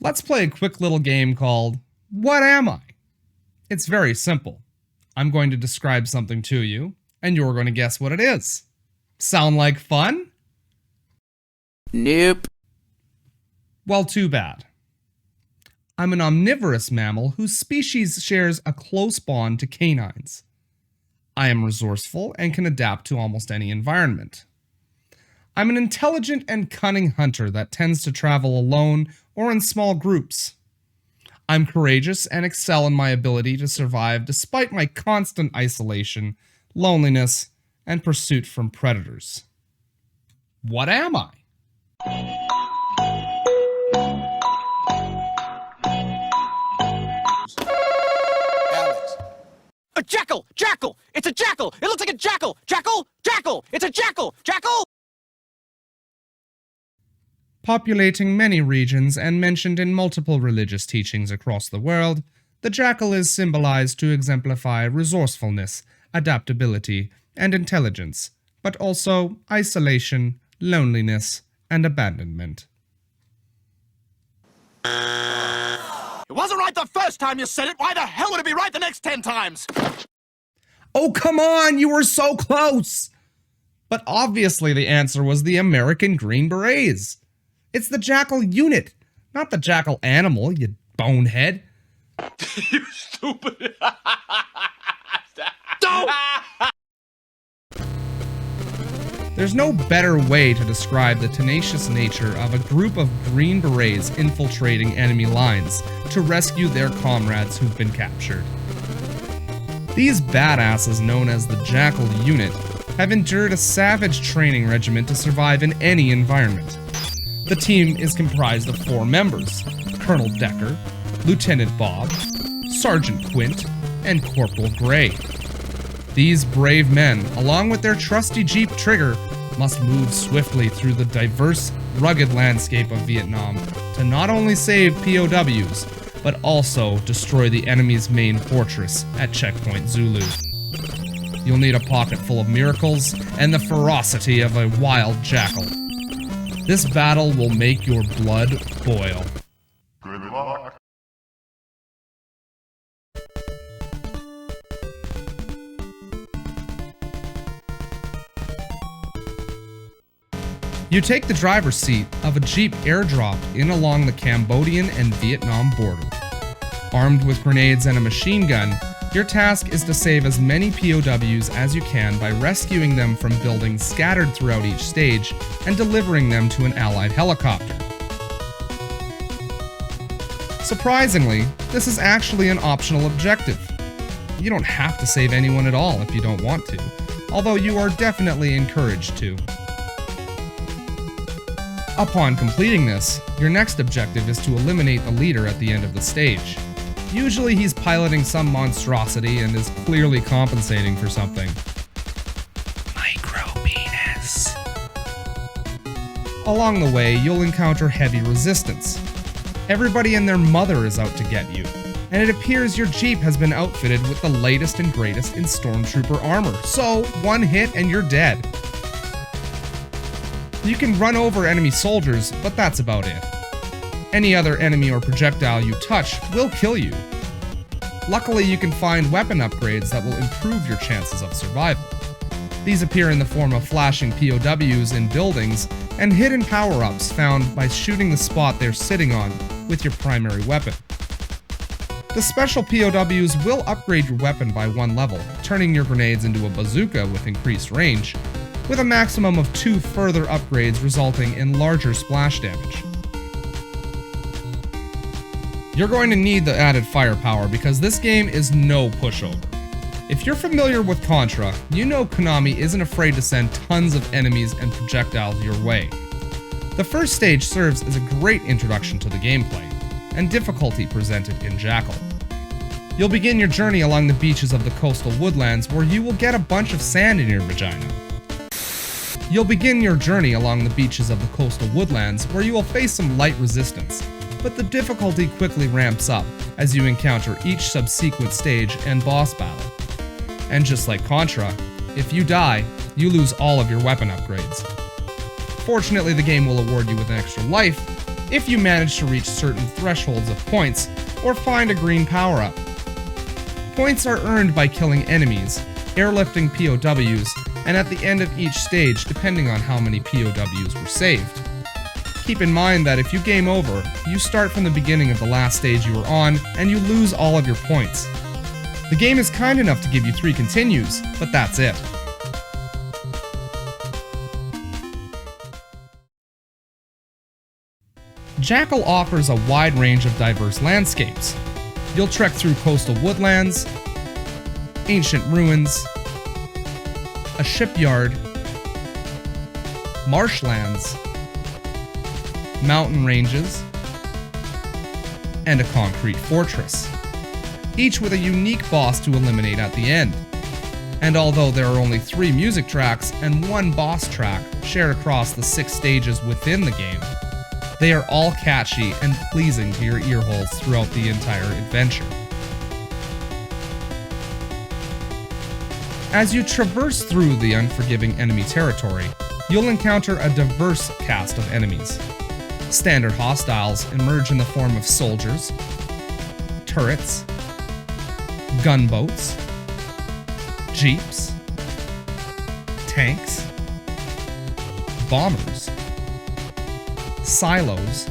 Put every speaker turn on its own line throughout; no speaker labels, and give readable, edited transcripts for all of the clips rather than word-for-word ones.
Let's play a quick little game called What Am I? It's very simple. I'm going to describe something to you, and you're going to guess what it is. Sound like fun?
Nope.
Well, too bad. I'm an omnivorous mammal whose species shares a close bond to canines. I am resourceful and can adapt to almost any environment. I'm an intelligent and cunning hunter that tends to travel alone or in small groups. I'm courageous and excel in my ability to survive despite my constant isolation, loneliness, and pursuit from predators. What am I?
Alex.
A jackal! Jackal! It's a jackal! It looks like a jackal! Jackal! Jackal! It's a jackal! Jackal!
Populating many regions and mentioned in multiple religious teachings across the world, the jackal is symbolized to exemplify resourcefulness, adaptability, and intelligence, but also isolation, loneliness, and abandonment.
It wasn't right the first time you said it. Why the hell would it be right the next 10 times?
Oh, come on! You were so close! But obviously the answer was the American Green Berets. It's the jackal unit, not the jackal animal, you bonehead.
You stupid. Don't!
There's no better way to describe the tenacious nature of a group of Green Berets infiltrating enemy lines to rescue their comrades who've been captured. These badasses known as the Jackal Unit have endured a savage training regimen to survive in any environment. The team is comprised of 4 members: Colonel Decker, Lieutenant Bob, Sergeant Quint, and Corporal Gray. These brave men, along with their trusty Jeep Trigger, must move swiftly through the diverse, rugged landscape of Vietnam to not only save POWs, but also destroy the enemy's main fortress at Checkpoint Zulu. You'll need a pocket full of miracles and the ferocity of a wild jackal. This battle will make your blood boil.
Good luck.
You take the driver's seat of a Jeep airdropped in along the Cambodian and Vietnam border. Armed with grenades and a machine gun, your task is to save as many POWs as you can by rescuing them from buildings scattered throughout each stage and delivering them to an allied helicopter. Surprisingly, this is actually an optional objective. You don't have to save anyone at all if you don't want to, although you are definitely encouraged to. Upon completing this, your next objective is to eliminate the leader at the end of the stage. Usually he's piloting some monstrosity and is clearly compensating for something. Micro-penis. Along the way, you'll encounter heavy resistance. Everybody and their mother is out to get you, and it appears your Jeep has been outfitted with the latest and greatest in Stormtrooper armor, so one hit and you're dead. You can run over enemy soldiers, but that's about it. Any other enemy or projectile you touch will kill you. Luckily, you can find weapon upgrades that will improve your chances of survival. These appear in the form of flashing POWs in buildings and hidden power-ups found by shooting the spot they're sitting on with your primary weapon. The special POWs will upgrade your weapon by 1 level, turning your grenades into a bazooka with increased range, with a maximum of 2 further upgrades resulting in larger splash damage. You're going to need the added firepower because this game is no pushover. If you're familiar with Contra, you know Konami isn't afraid to send tons of enemies and projectiles your way. The first stage serves as a great introduction to the gameplay, and difficulty presented in Jackal. You'll begin your journey along the beaches of the coastal woodlands where you will get a bunch of sand in your vagina. You'll begin your journey along the beaches of the coastal woodlands where you will face some light resistance, but the difficulty quickly ramps up as you encounter each subsequent stage and boss battle. And just like Contra, if you die, you lose all of your weapon upgrades. Fortunately, the game will award you with an extra life if you manage to reach certain thresholds of points or find a green power-up. Points are earned by killing enemies, airlifting POWs, and at the end of each stage depending on how many POWs were saved. Keep in mind that if you game over, you start from the beginning of the last stage you were on and you lose all of your points. The game is kind enough to give you 3 continues, but that's it. Jackal offers a wide range of diverse landscapes. You'll trek through coastal woodlands, ancient ruins, a shipyard, marshlands, mountain ranges, and a concrete fortress, each with a unique boss to eliminate at the end. And although there are only 3 music tracks and 1 boss track shared across the 6 stages within the game, they are all catchy and pleasing to your earholes throughout the entire adventure. As you traverse through the unforgiving enemy territory, you'll encounter a diverse cast of enemies. Standard hostiles emerge in the form of soldiers, turrets, gunboats, jeeps, tanks, bombers, silos,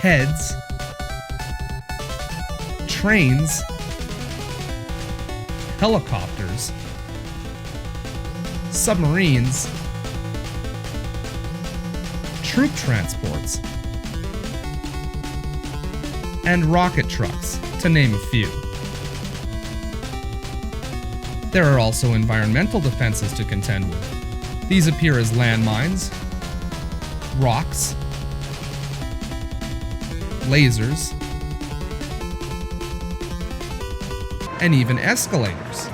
heads, trains, helicopters, submarines, troop transports, and rocket trucks, to name a few. There are also environmental defenses to contend with. These appear as landmines, rocks, lasers, and even escalators.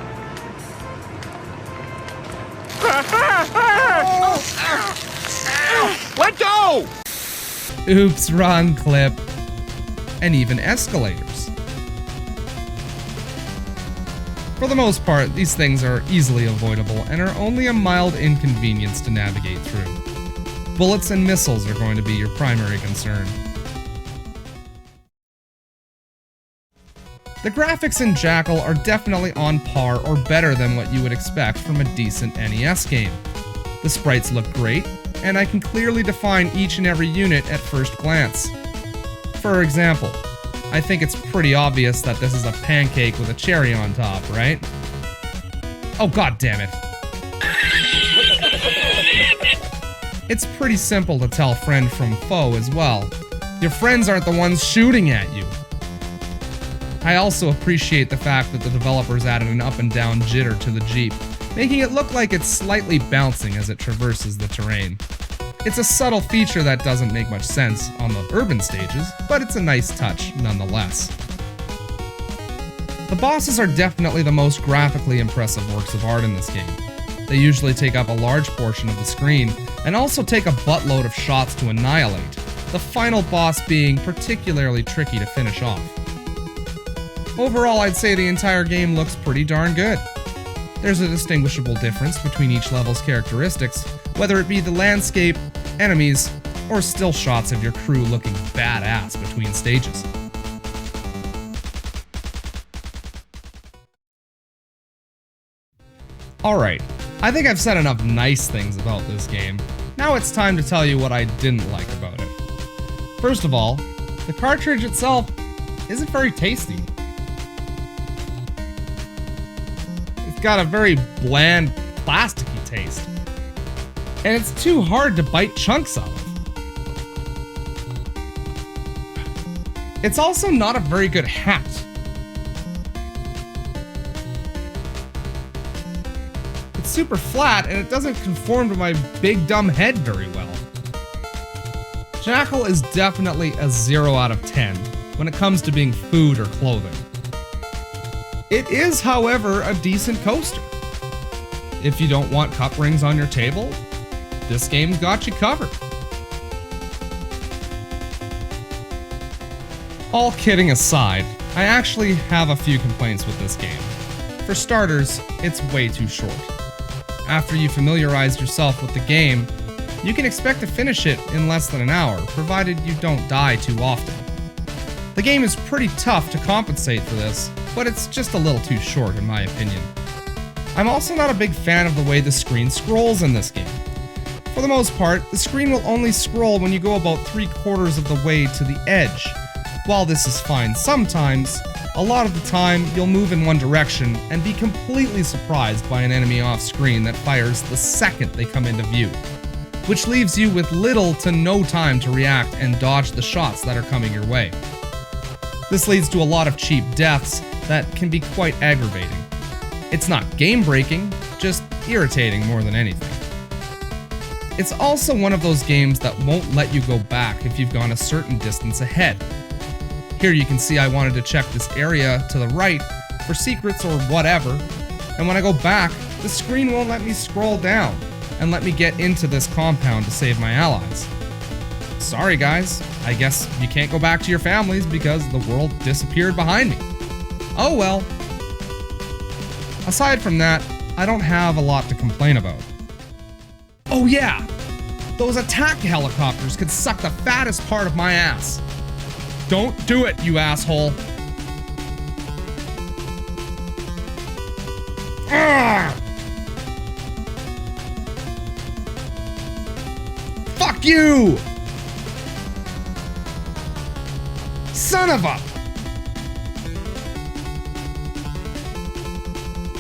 Let go!
Oops, wrong clip. And even escalators. For the most part, these things are easily avoidable and are only a mild inconvenience to navigate through. Bullets and missiles are going to be your primary concern. The graphics in Jackal are definitely on par or better than what you would expect from a decent NES game. The sprites look great, and I can clearly define each and every unit at first glance. For example, I think it's pretty obvious that this is a pancake with a cherry on top, right? Oh, god damn it. It's pretty simple to tell friend from foe as well. Your friends aren't the ones shooting at you. I also appreciate the fact that the developers added an up and down jitter to the Jeep, making it look like it's slightly bouncing as it traverses the terrain. It's a subtle feature that doesn't make much sense on the urban stages, but it's a nice touch nonetheless. The bosses are definitely the most graphically impressive works of art in this game. They usually take up a large portion of the screen, and also take a buttload of shots to annihilate, the final boss being particularly tricky to finish off. Overall, I'd say the entire game looks pretty darn good. There's a distinguishable difference between each level's characteristics, whether it be the landscape, enemies, or still shots of your crew looking badass between stages. Alright, I think I've said enough nice things about this game. Now it's time to tell you what I didn't like about it. First of all, the cartridge itself isn't very tasty. It's got a very bland, plasticky taste. And it's too hard to bite chunks of. It's also not a very good hat. It's super flat and it doesn't conform to my big dumb head very well. Jackal is definitely a 0 out of 10 when it comes to being food or clothing. It is, however, a decent coaster. If you don't want cup rings on your table, this game's got you covered. All kidding aside, I actually have a few complaints with this game. For starters, it's way too short. After you familiarize yourself with the game, You can expect to finish it in less than an hour, provided you don't die too often. The game is pretty tough to compensate for this, but it's just a little too short in my opinion. I'm also not a big fan of the way the screen scrolls in this game. For the most part, the screen will only scroll when you go about 3/4 of the way to the edge. While this is fine sometimes, a lot of the time you'll move in one direction and be completely surprised by an enemy off screen that fires the second they come into view, which leaves you with little to no time to react and dodge the shots that are coming your way. This leads to a lot of cheap deaths that can be quite aggravating. It's not game-breaking, just irritating more than anything. It's also one of those games that won't let you go back if you've gone a certain distance ahead. Here you can see I wanted to check this area to the right for secrets or whatever, and when I go back, the screen won't let me scroll down and let me get into this compound to save my allies. Sorry guys, I guess you can't go back to your families because the world disappeared behind me. Oh well. Aside from that, I don't have a lot to complain about. Oh yeah! Those attack helicopters could suck the fattest part of my ass. Don't do it, you asshole. Arrgh! Fuck you! Son of a...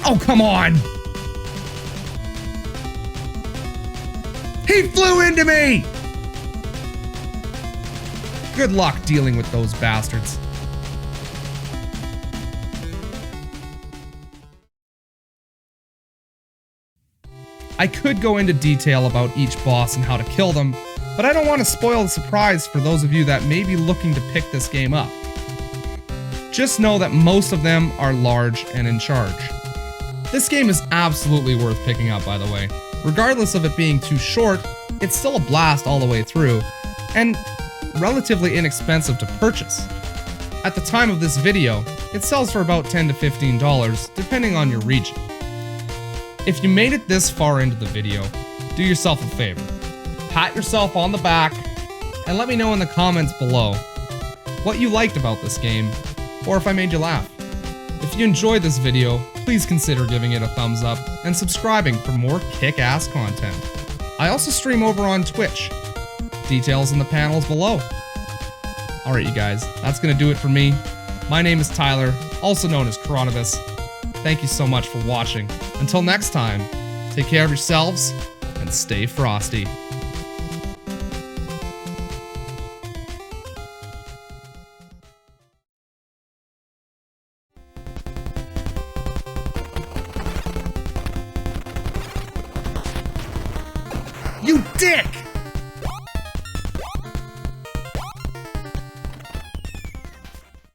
Oh, come on! He flew into me! Good luck dealing with those bastards. I could go into detail about each boss and how to kill them, but I don't want to spoil the surprise for those of you that may be looking to pick this game up. Just know that most of them are large and in charge. This game is absolutely worth picking up, by the way. Regardless of it being too short, it's still a blast all the way through, and relatively inexpensive to purchase. At the time of this video, it sells for about $10 to $15, depending on your region. If you made it this far into the video, do yourself a favor. Pat yourself on the back, and let me know in the comments below what you liked about this game, or if I made you laugh. If you enjoyed this video, please consider giving it a thumbs up and subscribing for more kick-ass content. I also stream over on Twitch. Details in the panels below. Alright you guys, that's gonna do it for me. My name is Tyler, also known as Coronavirus. Thank you so much for watching. Until next time, take care of yourselves and stay frosty. You dick!